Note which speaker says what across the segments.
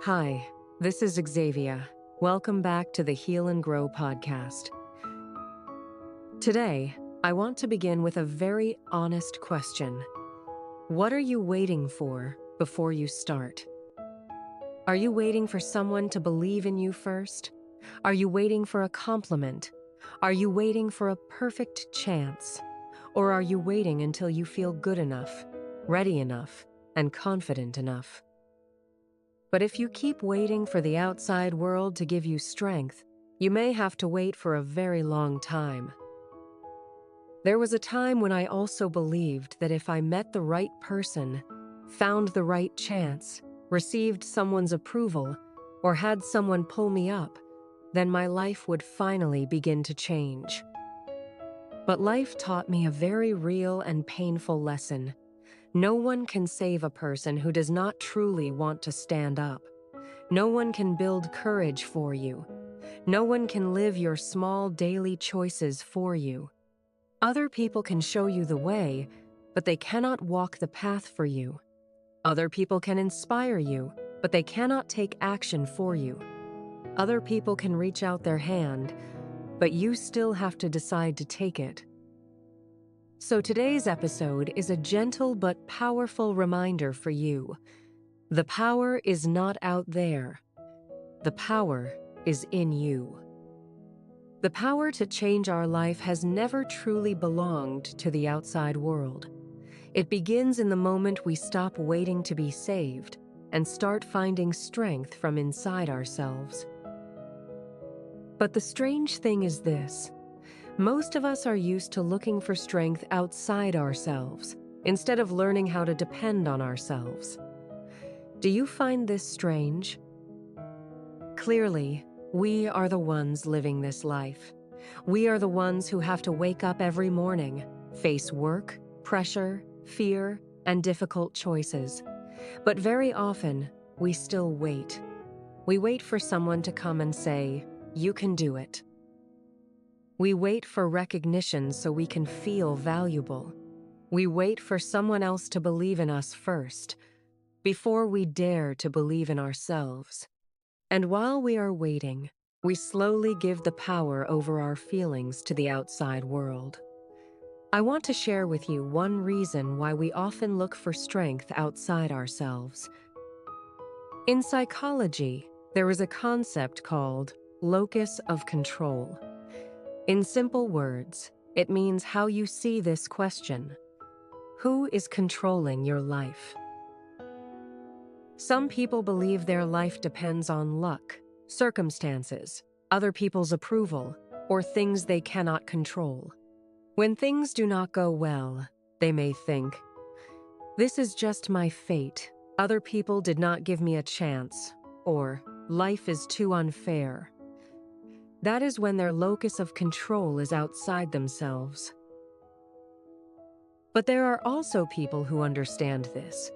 Speaker 1: Hi, this is Xavier. Welcome back to the Heal and Grow podcast. Today, I want to begin with a very honest question. What are you waiting for before you start? Are you waiting for someone to believe in you first? Are you waiting for a compliment? Are you waiting for a perfect chance? Or are you waiting until you feel good enough, ready enough, and confident enough? But if you keep waiting for the outside world to give you strength, you may have to wait for a very long time. There was a time when I also believed that if I met the right person, found the right chance, received someone's approval, or had someone pull me up, then my life would finally begin to change. But life taught me a very real and painful lesson. No one can save a person who does not truly want to stand up. No one can build courage for you. No one can live your small daily choices for you. Other people can show you the way, but they cannot walk the path for you. Other people can inspire you, but they cannot take action for you. Other people can reach out their hand, but you still have to decide to take it. So today's episode is a gentle but powerful reminder for you. The power is not out there. The power is in you. The power to change our life has never truly belonged to the outside world. It begins in the moment we stop waiting to be saved and start finding strength from inside ourselves. But the strange thing is this. Most of us are used to looking for strength outside ourselves, instead of learning how to depend on ourselves. Do you find this strange? Clearly, we are the ones living this life. We are the ones who have to wake up every morning, face work, pressure, fear, and difficult choices. But very often, we still wait. We wait for someone to come and say, "You can do it." We wait for recognition so we can feel valuable. We wait for someone else to believe in us first, before we dare to believe in ourselves. And while we are waiting, we slowly give the power over our feelings to the outside world. I want to share with you one reason why we often look for strength outside ourselves. In psychology, there is a concept called locus of control. In simple words, it means how you see this question. Who is controlling your life? Some people believe their life depends on luck, circumstances, other people's approval, or things they cannot control. When things do not go well, they may think, "This is just my fate. Other people did not give me a chance," or "Life is too unfair." That is when their locus of control is outside themselves. But there are also people who understand this.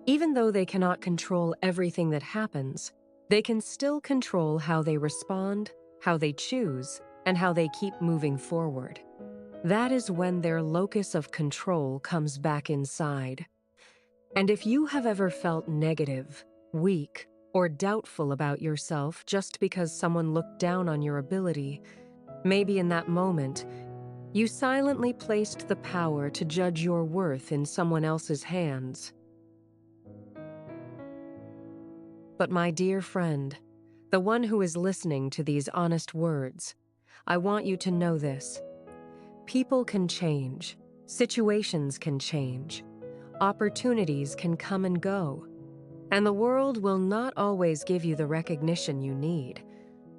Speaker 1: Even though they cannot control everything that happens, they can still control how they respond, how they choose, and how they keep moving forward. That is when their locus of control comes back inside. And if you have ever felt negative, weak, or doubtful about yourself just because someone looked down on your ability, maybe in that moment, you silently placed the power to judge your worth in someone else's hands. But my dear friend, the one who is listening to these honest words, I want you to know this. People can change, situations can change, opportunities can come and go. And the world will not always give you the recognition you need.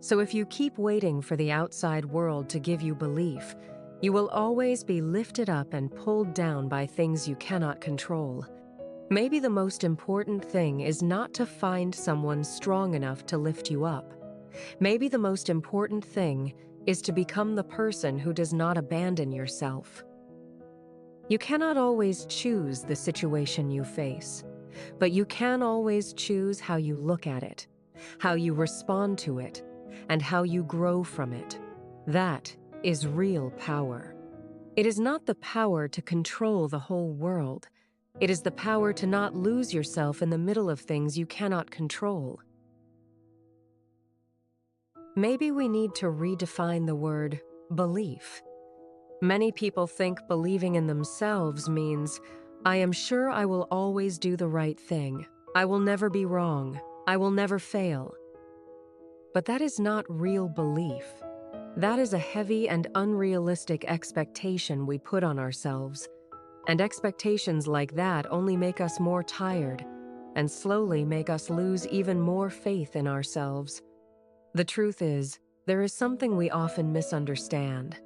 Speaker 1: So if you keep waiting for the outside world to give you belief, you will always be lifted up and pulled down by things you cannot control. Maybe the most important thing is not to find someone strong enough to lift you up. Maybe the most important thing is to become the person who does not abandon yourself. You cannot always choose the situation you face. But you can always choose how you look at it, how you respond to it, and how you grow from it. That is real power. It is not the power to control the whole world. It is the power to not lose yourself in the middle of things you cannot control. Maybe we need to redefine the word belief. Many people think believing in themselves means, I am sure I will always do the right thing. I will never be wrong. I will never fail. But that is not real belief. That is a heavy and unrealistic expectation we put on ourselves. And expectations like that only make us more tired and slowly make us lose even more faith in ourselves. The truth is, there is something we often misunderstand.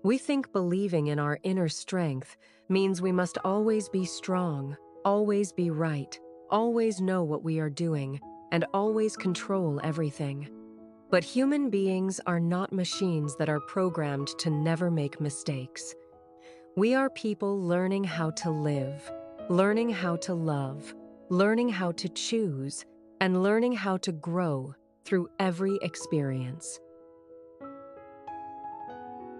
Speaker 1: We think believing in our inner strength means we must always be strong, always be right, always know what we are doing, and always control everything. But human beings are not machines that are programmed to never make mistakes. We are people learning how to live, learning how to love, learning how to choose, and learning how to grow through every experience.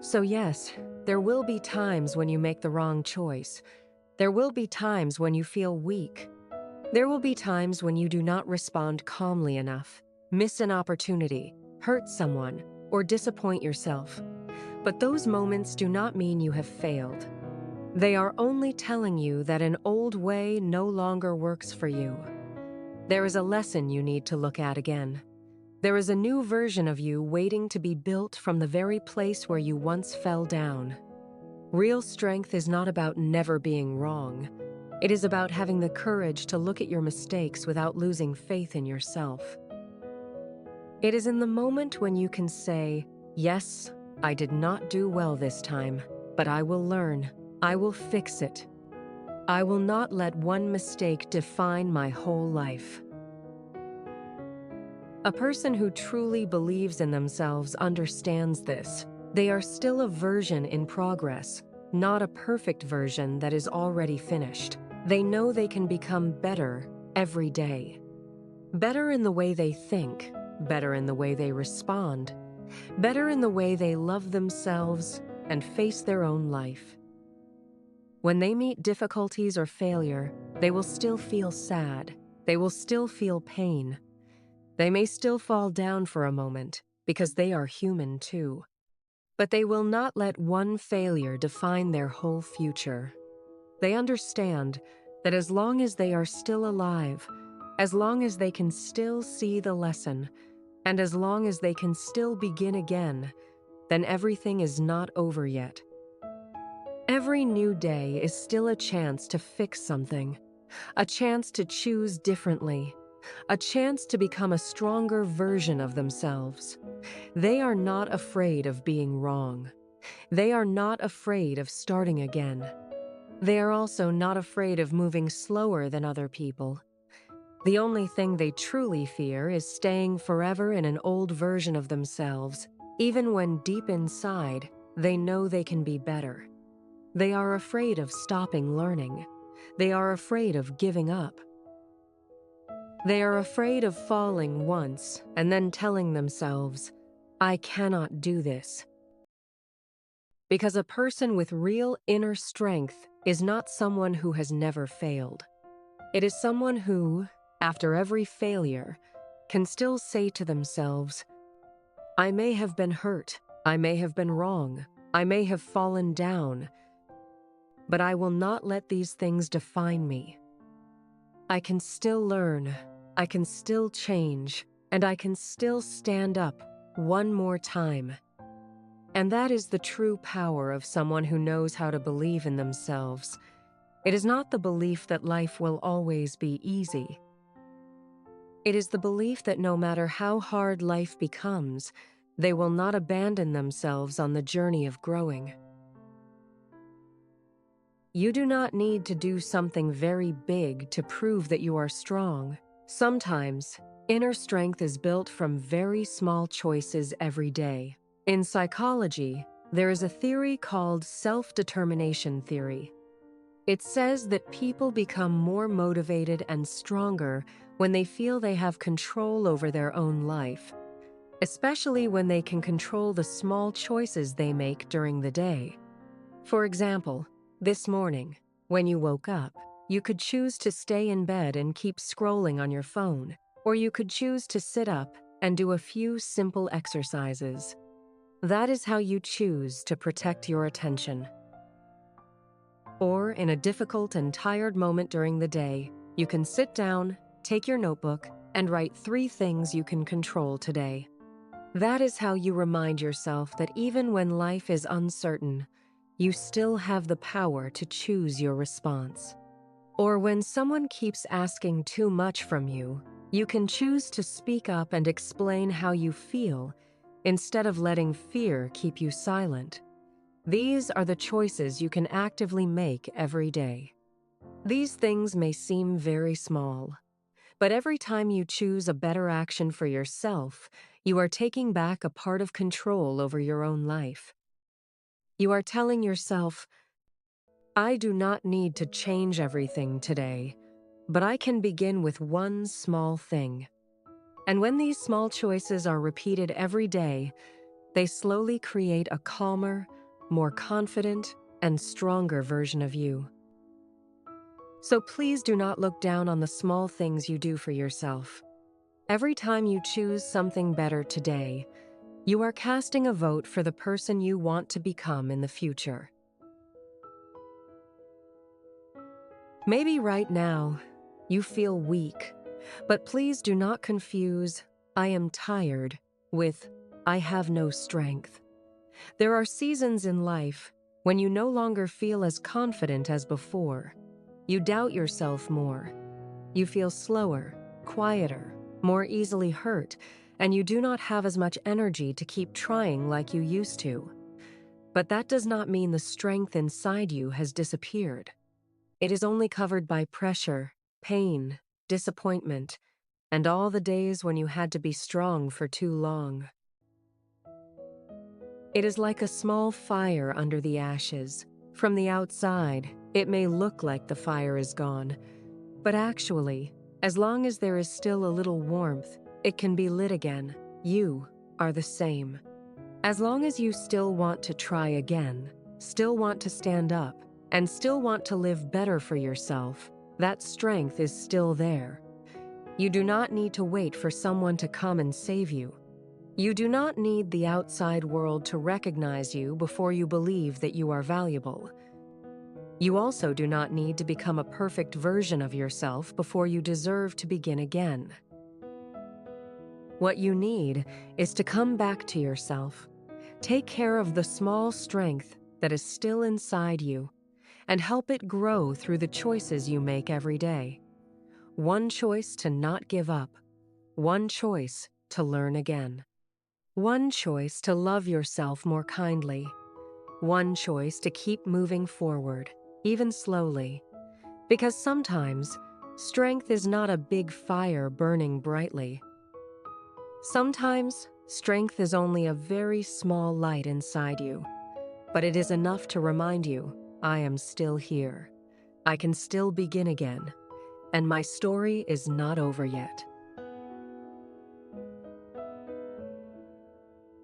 Speaker 1: So yes, there will be times when you make the wrong choice. There will be times when you feel weak. There will be times when you do not respond calmly enough, miss an opportunity, hurt someone, or disappoint yourself. But those moments do not mean you have failed. They are only telling you that an old way no longer works for you. There is a lesson you need to look at again. There is a new version of you waiting to be built from the very place where you once fell down. Real strength is not about never being wrong. It is about having the courage to look at your mistakes without losing faith in yourself. It is in the moment when you can say, yes, I did not do well this time, but I will learn. I will fix it. I will not let one mistake define my whole life. A person who truly believes in themselves understands this. They are still a version in progress, not a perfect version that is already finished. They know they can become better every day. Better in the way they think, better in the way they respond, better in the way they love themselves and face their own life. When they meet difficulties or failure, they will still feel sad. They will still feel pain. They may still fall down for a moment because they are human too. But they will not let one failure define their whole future. They understand that as long as they are still alive, as long as they can still see the lesson, and as long as they can still begin again, then everything is not over yet. Every new day is still a chance to fix something, a chance to choose differently, a chance to become a stronger version of themselves. They are not afraid of being wrong. They are not afraid of starting again. They are also not afraid of moving slower than other people. The only thing they truly fear is staying forever in an old version of themselves, even when deep inside, they know they can be better. They are afraid of stopping learning. They are afraid of giving up. They are afraid of falling once and then telling themselves, I cannot do this. Because a person with real inner strength is not someone who has never failed. It is someone who, after every failure, can still say to themselves, I may have been hurt, I may have been wrong, I may have fallen down, but I will not let these things define me. I can still learn, I can still change, and I can still stand up one more time. And that is the true power of someone who knows how to believe in themselves. It is not the belief that life will always be easy. It is the belief that no matter how hard life becomes, they will not abandon themselves on the journey of growing. You do not need to do something very big to prove that you are strong. Sometimes, inner strength is built from very small choices every day. In psychology, there is a theory called self-determination theory. It says that people become more motivated and stronger when they feel they have control over their own life, especially when they can control the small choices they make during the day. For example, this morning, when you woke up, you could choose to stay in bed and keep scrolling on your phone, or you could choose to sit up, and do a few simple exercises. That is how you choose to protect your attention. Or, in a difficult and tired moment during the day, you can sit down, take your notebook, and write 3 things you can control today. That is how you remind yourself that even when life is uncertain, you still have the power to choose your response. Or when someone keeps asking too much from you, you can choose to speak up and explain how you feel instead of letting fear keep you silent. These are the choices you can actively make every day. These things may seem very small, but every time you choose a better action for yourself, you are taking back a part of control over your own life. You are telling yourself, I do not need to change everything today, but I can begin with one small thing. And when these small choices are repeated every day, they slowly create a calmer, more confident, and stronger version of you. So please do not look down on the small things you do for yourself. Every time you choose something better today, you are casting a vote for the person you want to become in the future. Maybe right now, you feel weak, but please do not confuse "I am tired" with "I have no strength." There are seasons in life when you no longer feel as confident as before. You doubt yourself more. You feel slower, quieter, more easily hurt, and you do not have as much energy to keep trying like you used to. But that does not mean the strength inside you has disappeared. It is only covered by pressure, pain, disappointment, and all the days when you had to be strong for too long. It is like a small fire under the ashes. From the outside, it may look like the fire is gone, but actually, as long as there is still a little warmth, it can be lit again. You are the same. As long as you still want to try again, still want to stand up, and still want to live better for yourself, that strength is still there. You do not need to wait for someone to come and save you. You do not need the outside world to recognize you before you believe that you are valuable. You also do not need to become a perfect version of yourself before you deserve to begin again. What you need is to come back to yourself. Take care of the small strength that is still inside you and help it grow through the choices you make every day. One choice to not give up. One choice to learn again. One choice to love yourself more kindly. One choice to keep moving forward, even slowly. Because sometimes, strength is not a big fire burning brightly. Sometimes, strength is only a very small light inside you. But it is enough to remind you, I am still here. I can still begin again. And my story is not over yet.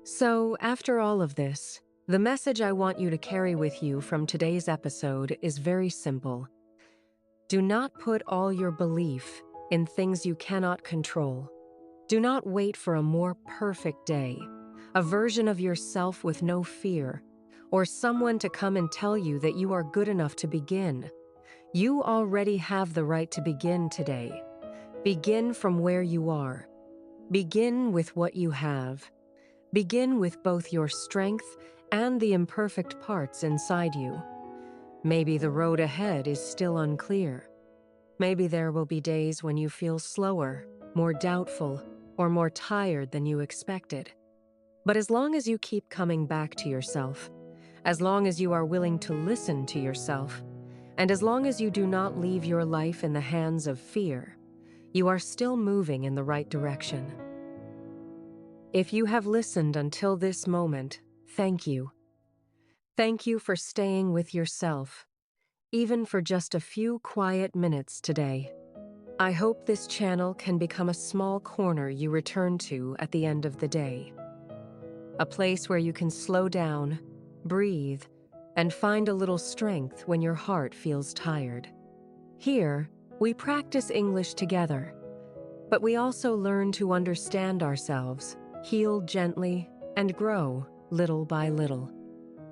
Speaker 1: So, after all of this, the message I want you to carry with you from today's episode is very simple. Do not put all your belief in things you cannot control. Do not wait for a more perfect day, a version of yourself with no fear, or someone to come and tell you that you are good enough to begin. You already have the right to begin today. Begin from where you are. Begin with what you have. Begin with both your strength and the imperfect parts inside you. Maybe the road ahead is still unclear. Maybe there will be days when you feel slower, more doubtful, or more tired than you expected. But as long as you keep coming back to yourself, as long as you are willing to listen to yourself, and as long as you do not leave your life in the hands of fear, you are still moving in the right direction. If you have listened until this moment, thank you. Thank you for staying with yourself, even for just a few quiet minutes today. I hope this channel can become a small corner you return to at the end of the day. A place where you can slow down, breathe, and find a little strength when your heart feels tired. Here, we practice English together, But we also learn to understand ourselves, heal gently, and grow little by little.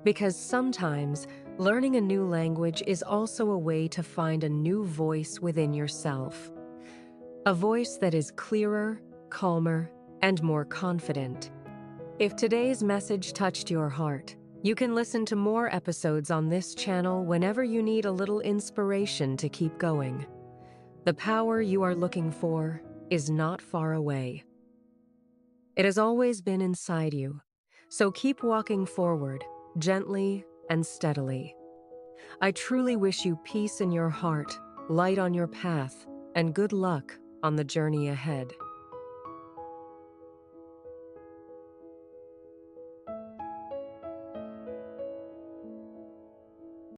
Speaker 1: Because sometimes learning a new language is also a way to find a new voice within yourself. A voice that is clearer, calmer, and more confident. If today's message touched your heart, you can listen to more episodes on this channel whenever you need a little inspiration to keep going. The power you are looking for is not far away. It has always been inside you, so keep walking forward, gently and steadily. I truly wish you peace in your heart, light on your path, and good luck on the journey ahead.